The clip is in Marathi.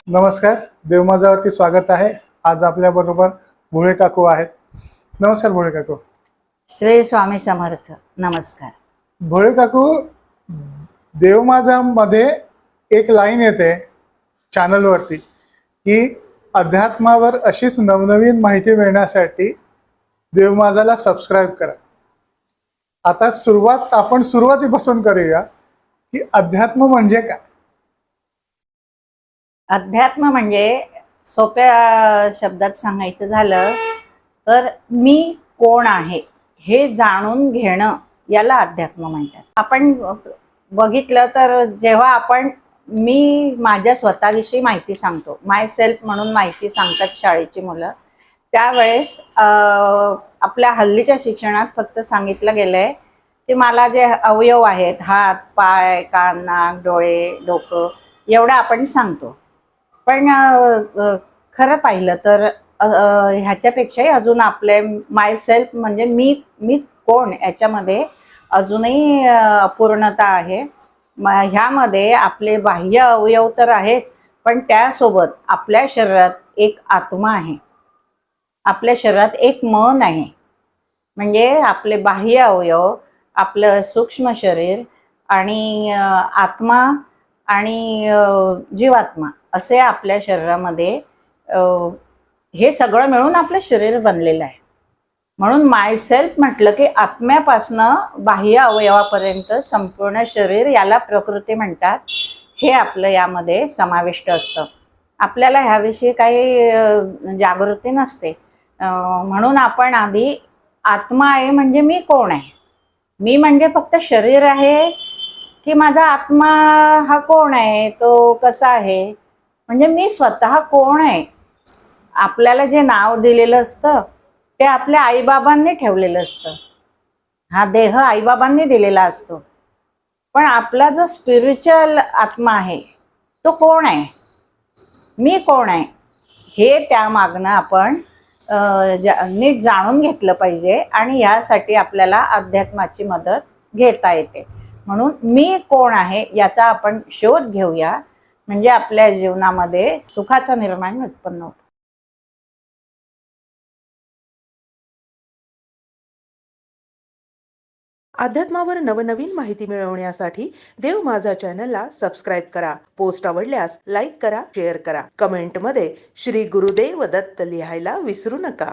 नमस्कार, देव माझावरती स्वागत आहे. आज आपल्या बरोबर भोळे काकू आहेत. नमस्कार भोळे काकू. श्री स्वामी समर्थ. नमस्कार भोळे काकू, देव माझामध्ये एक लाईन येते चॅनलवरती की अध्यात्मावर अशीच नवनवीन माहिती मिळण्यासाठी देव माझाला सबस्क्राईब करा. आता आपण सुरुवातीपासून करूया की अध्यात्म म्हणजे काय. अध्यात्म म्हणजे सोप्या शब्दात सांगायचं झालं तर मी कोण आहे हे जाणून घेणं याला अध्यात्म म्हणतात. आपण बघितलं तर जेव्हा आपण मी माझ्या स्वतःविषयी माहिती सांगतो, माय सेल्फ म्हणून माहिती सांगतात शाळेची मुलं, त्यावेळेस आपल्या हल्लीच्या शिक्षणात फक्त सांगितलं गेलंय की मला जे अवयव आहेत, हात, पाय, कान, नाक, डोळे, डोकं, एवढं आपण सांगतो. पण खरं पाहिलं तर ह्याच्यापेक्षाही अजून आपले माय सेल्फ म्हणजे मी कोण याच्यामध्ये अजूनही अपूर्णता आहे. ह्यामध्ये आपले बाह्य अवयव तर आहेच, पण त्यासोबत आपल्या शरीरात एक आत्मा आहे, आपल्या शरीरात एक मन आहे. म्हणजे आपले बाह्य अवयव, आपलं सूक्ष्म शरीर आणि आत्मा आणि जीवात्मा असे आपल्या शरीरामध्ये हे सगळं मिळून आपलं शरीर बनलेलं आहे. म्हणून माय सेल्फ म्हटलं की आत्म्यापासनं बाह्य अवयवापर्यंत संपूर्ण शरीर, याला प्रकृती म्हणतात. हे आपलं यामध्ये समाविष्ट असतं. आपल्याला ह्याविषयी काही जागृती नसते. म्हणून आपण आधी आत्मा आहे म्हणजे मी कोण आहे, मी म्हणजे फक्त शरीर आहे की माझा आत्मा हा कोण आहे, तो कसा आहे, म्हणजे मी स्वतः कोण आहे. आपल्याला जे नाव दिलेलं असतं ते आपल्या आईबाबांनी ठेवलेलं असतं. हा देह आईबाबांनी दिलेला असतो. पण आपला जो स्पिरिच्युअल आत्मा आहे तो कोण आहे, मी कोण आहे, हे त्यामागनं आपण नीट जाणून घेतलं पाहिजे. आणि यासाठी आपल्याला अध्यात्माची मदत घेता येते. म्हणून मी कोण आहे याचा आपण शोध घेऊया, म्हणजे आपल्या जीवनामध्ये सुखाचं निर्माण उत्पन्न होतं. अध्यात्मावर नवनवीन माहिती मिळवण्यासाठी देव माझा चॅनलला सबस्क्राईब करा. पोस्ट आवडल्यास लाईक करा, शेअर करा. कमेंटमध्ये श्री गुरुदेव दत्त लिहायला विसरू नका.